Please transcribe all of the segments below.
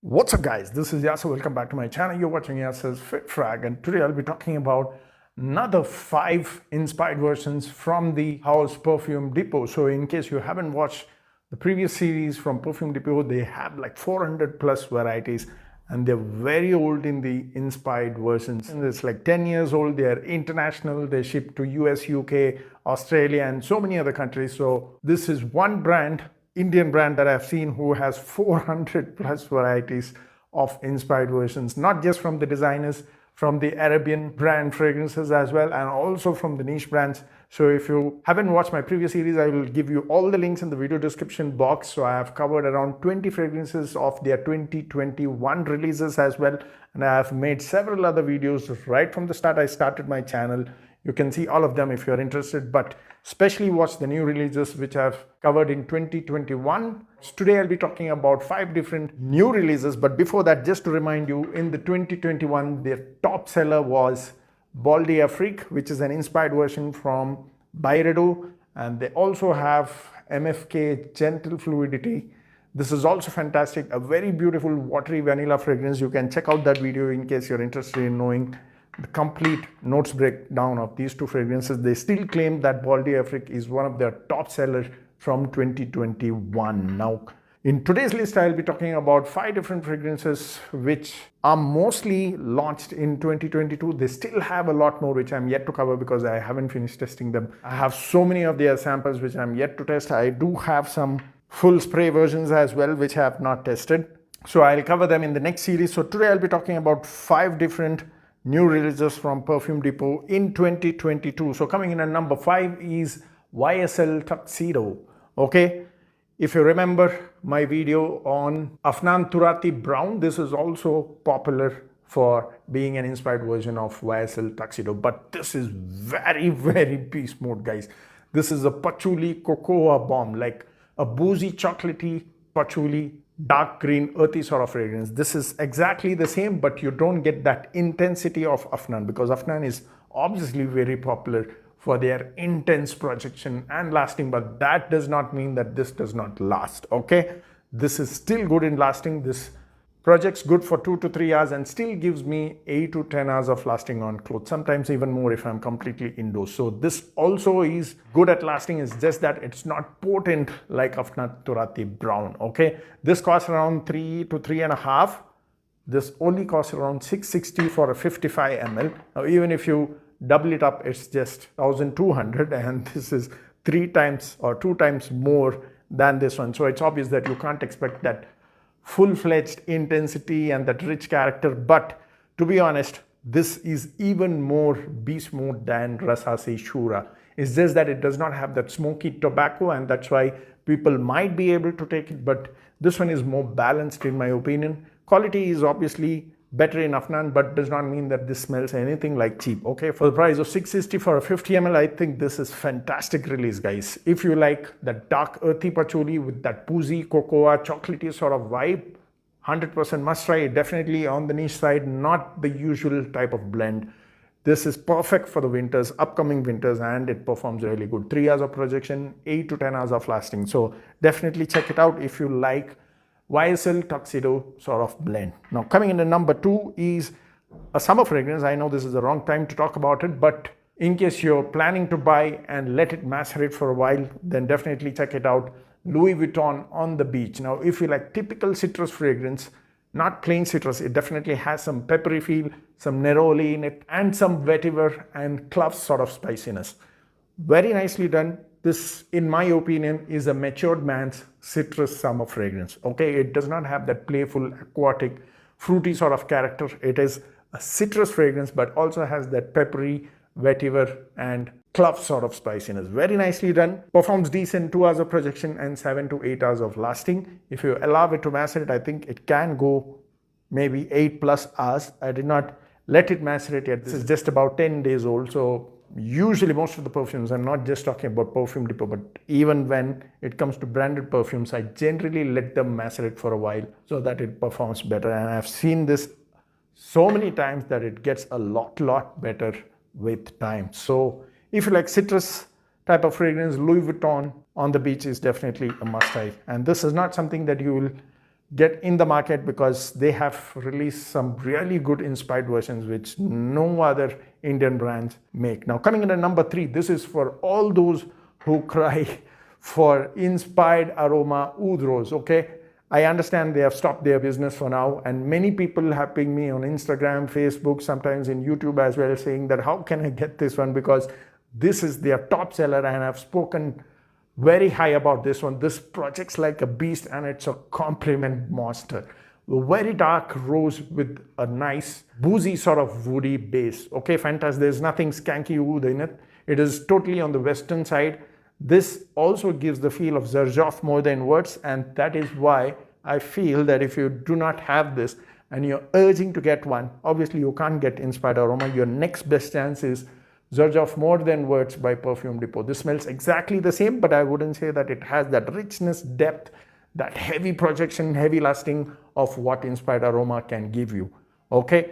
What's up guys, this is Yasser. Welcome back to my channel. You're watching Yasser's Fit Frag, and today I'll be talking about another 5 inspired versions from the house Perfume Depot. So in case you haven't watched the previous series from Perfume Depot, they have like 400 plus varieties and they're very old in the inspired versions. And it's like 10 years old. They're international. They ship to US, UK, Australia and so many other countries. So this is one brand, Indian brand, that I've seen who has 400 plus varieties of inspired versions, not just from the designers, from the Arabian brand fragrances as well, and also from the niche brands. So if you haven't watched my previous series, I will give you all the links in the video description box. So I have covered around 20 fragrances of their 2021 releases as well. And I have made several other videos right from the start I started my channel. You can see all of them if you're interested, but especially watch the new releases which I've covered in 2021. Today I'll be talking about 5 different new releases, but before that, just to remind you, in the 2021, their top seller was Bol d'Afrique, which is an inspired version from Byredo, and they also have MFK Gentle Fluidity. This is also fantastic, a very beautiful watery vanilla fragrance. You can check out that video in case you're interested in knowing the complete notes breakdown of these 2 fragrances. They still claim that Bol d'Afrique is one of their top sellers from 2021. Now, in today's list, I'll be talking about 5 different fragrances which are mostly launched in 2022. They still have a lot more which I'm yet to cover because I haven't finished testing them. I have so many of their samples which I'm yet to test. I do have some full spray versions as well which I have not tested. So I'll cover them in the next series. So today I'll be talking about 5 different new releases from Perfume Depot in 2022. So coming in at number 5 is YSL Tuxedo. Okay, if you remember my video on Afnan Turati Brown, this is also popular for being an inspired version of YSL Tuxedo, but this is very, very beast mode, guys. This is a patchouli cocoa bomb, like a boozy chocolatey patchouli dark green earthy sort of fragrance. This is exactly the same, but you don't get that intensity of Afnan, because Afnan is obviously very popular for their intense projection and lasting, but that does not mean that this does not last. Okay, this is still good in lasting. This projects good for 2 to 3 hours and still gives me 8 to 10 hours of lasting on clothes, sometimes even more if I'm completely indoors. So this also is good at lasting. It's just that it's not potent like Afnan Turati Brown. Okay, this costs around 3 to 3.5. This only costs around 660 for a 55 ml. Now even if you double it up, it's just 1200, and this is 3 times or 2 times more than this one. So it's obvious that you can't expect that full-fledged intensity and that rich character. But to be honest, this is even more beast mode than Rasasi Shura. It's just that it does not have that smoky tobacco, and that's why people might be able to take it, but this one is more balanced in my opinion. Quality is obviously better in Afnan, but does not mean that this smells anything like cheap. Okay, for the price of 660 for a 50 ml, I think this is fantastic release, guys. If you like that dark earthy patchouli with that boozy cocoa chocolatey sort of vibe, 100% must try it. Definitely on the niche side, not the usual type of blend. This is perfect for the winters, upcoming winters, and it performs really good. 3 hours of projection, 8 to 10 hours of lasting. So definitely check it out if you like YSL Tuxedo sort of blend. Now coming in at number 2 is a summer fragrance. I know this is the wrong time to talk about it, but in case you're planning to buy and let it macerate for a while, then definitely check it out. Louis Vuitton On the Beach. Now if you like typical citrus fragrance, not plain citrus, it definitely has some peppery feel, some neroli in it, and some vetiver and cloves sort of spiciness. Very nicely done. This, in my opinion, is a matured man's citrus summer fragrance. Okay, it does not have that playful, aquatic, fruity sort of character. It is a citrus fragrance, but also has that peppery, vetiver, and clove sort of spiciness. Very nicely done. Performs decent 2 hours of projection and 7 to 8 hours of lasting. If you allow it to macerate, I think it can go maybe 8 plus hours. I did not let it macerate yet. This is just about 10 days old, so usually most of the perfumes, I'm not just talking about Perfume Depot, but even when it comes to branded perfumes, I generally let them macerate for a while so that it performs better. And I've seen this so many times that it gets a lot better with time. So if you like citrus type of fragrance, Louis Vuitton on the beach is definitely a must-have. And this is not something that you will get in the market because they have released some really good inspired versions which no other Indian brands make. Now coming in at number 3, this is for all those who cry for inspired aroma Udros. Okay, I understand they have stopped their business for now, and many people have pinged me on Instagram, Facebook, sometimes in YouTube as well, saying that how can I get this one, because this is their top seller and I've spoken very high about this one. This project's like a beast and it's a compliment monster. A very dark rose with a nice boozy sort of woody base. Okay, fantastic. There's nothing skanky wood in it. It is totally on the western side. This also gives the feel of xerjoff more than words, and that is why I feel that if you do not have this and you're urging to get one, obviously you can't get inspired aroma. Your next best chance is xerjoff More Than Words by Perfume Depot. This smells exactly the same, but I wouldn't say that it has that richness, depth, that heavy projection, heavy lasting of what inspired aroma can give you. Okay,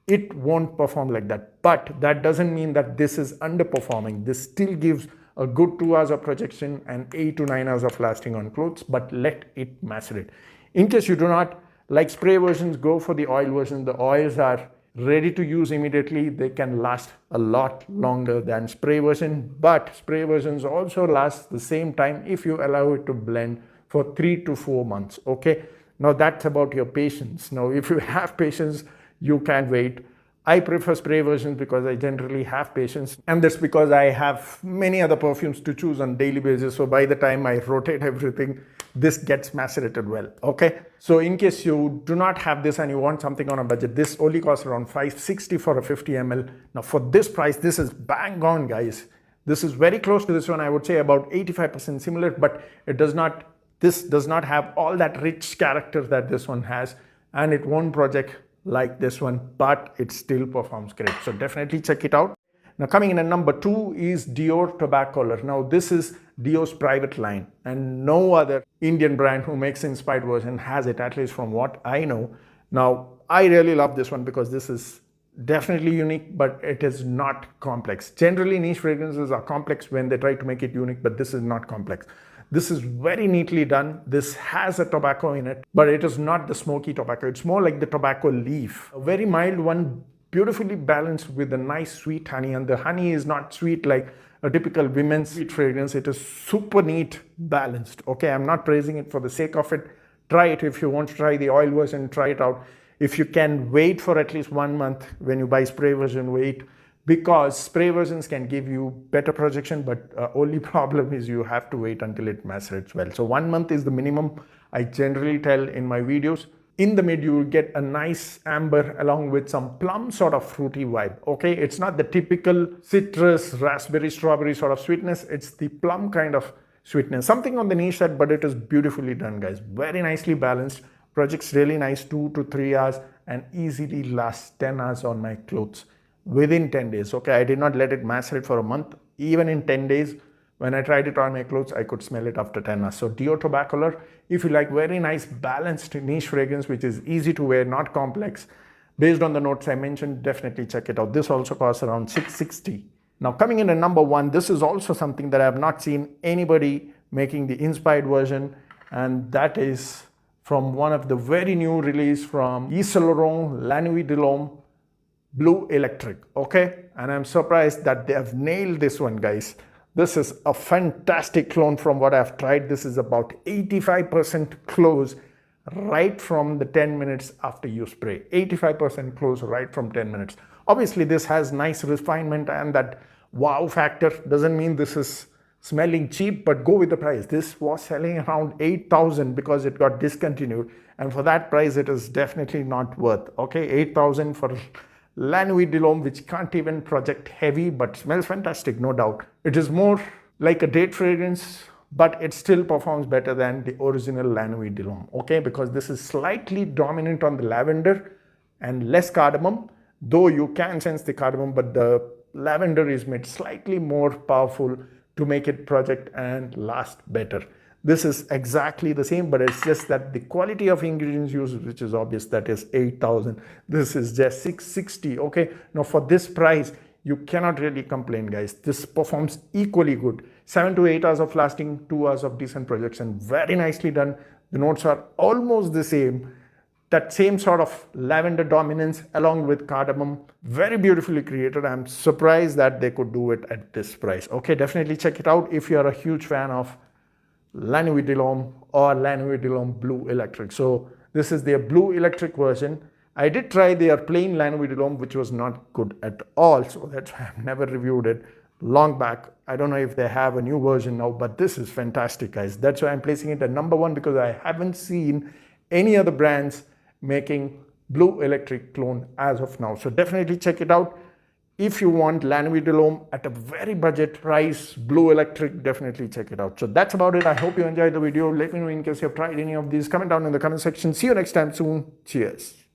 it won't perform like that, but that doesn't mean that this is underperforming. This still gives a good 2 hours of projection and 8 to 9 hours of lasting on clothes, but let it macerate. In case you do not like spray versions, go for the oil version. The oils are ready to use immediately. They can last a lot longer than spray version, but spray versions also last the same time if you allow it to blend for 3 to 4 months. Okay, now that's about your patience. Now if you have patience, you can wait. I prefer spray versions because I generally have patience, and that's because I have many other perfumes to choose on daily basis. So by the time I rotate everything, this gets macerated well. Okay, so in case you do not have this and you want something on a budget, this only costs around $560 for a 50 ml. Now for this price, this is bang on, guys. This is very close to this one. I would say about 85% similar, but this does not have all that rich character that this one has, and it won't project like this one, but it still performs great. So definitely check it out. Now coming in at number 2 is Dior Tobacco Color. Now this is Dior's private line, and no other Indian brand who makes inspired version has it, at least from what I know. Now I really love this one because this is definitely unique, but it is not complex. Generally niche fragrances are complex when they try to make it unique, but this is not complex. This is very neatly done. This has a tobacco in it, but it is not the smoky tobacco. It's more like the tobacco leaf. A very mild one, beautifully balanced with a nice sweet honey. And the honey is not sweet like a typical women's sweet fragrance. It is super neat, balanced. Okay, I'm not praising it for the sake of it. Try it if you want to try the oil version, try it out. If you can wait for at least 1 month when you buy spray version, wait. Because spray versions can give you better projection, but only problem is you have to wait until it macerates well. So 1 month is the minimum I generally tell in my videos. In the mid, you will get a nice amber along with some plum sort of fruity vibe. Okay, it's not the typical citrus, raspberry, strawberry sort of sweetness. It's the plum kind of sweetness. Something on the niche side, but it is beautifully done, guys. Very nicely balanced. Projects really nice, 2 to 3 hours, and easily lasts 10 hours on my clothes within 10 days. Okay, I did not let it macerate for a month. Even in 10 days, when I tried it on my clothes, I could smell it after 10 hours. So Dior Tobacco Color, if you like very nice balanced niche fragrance, which is easy to wear, not complex, based on the notes I mentioned, definitely check it out. This also costs around $660. Now coming in at number 1, this is also something that I have not seen anybody making the inspired version, and that is from one of the very new release from Yves Saint Laurent, La Nuit, DLhomme, Blue Electrique. Okay, and I'm surprised that they have nailed this one, guys. This is a fantastic clone from what I've tried. This is about 85% close right from the 10 minutes after you spray. 85% close right from 10 minutes. Obviously, this has nice refinement and that wow factor. Doesn't mean this is smelling cheap, but go with the price. This was selling around 8,000 because it got discontinued. And for that price, it is definitely not worth. Okay, 8,000 for La Nuit DLhomme, which can't even project heavy, but smells fantastic, no doubt. It is more like a date fragrance, but it still performs better than the original La Nuit DLhomme, okay? Because this is slightly dominant on the lavender and less cardamom, though you can sense the cardamom, but the lavender is made slightly more powerful to make it project and last better. This is exactly the same, but it's just that the quality of ingredients used, which is obvious, that is 8,000. This is just 660. Okay, now for this price, you cannot really complain, guys. This performs equally good. 7 to 8 hours of lasting, 2 hours of decent projection. Very nicely done. The notes are almost the same. That same sort of lavender dominance along with cardamom. Very beautifully created. I'm surprised that they could do it at this price. Okay, definitely check it out if you're a huge fan of La Nuit DLhomme or La Nuit DLhomme Blue Electrique. So this is their Blue Electrique version. I did try their plain La Nuit DLhomme, which was not good at all. So that's why I've never reviewed it long back. I don't know if they have a new version now, but this is fantastic, guys. That's why I'm placing it at number 1, because I haven't seen any other brands making Blue Electrique clone as of now. So definitely check it out. If you want La Nuit DLhomme at a very budget price, Blue Electrique, definitely check it out. So that's about it. I hope you enjoyed the video. Let me know in case you have tried any of these. Comment down in the comment section. See you next time soon. Cheers.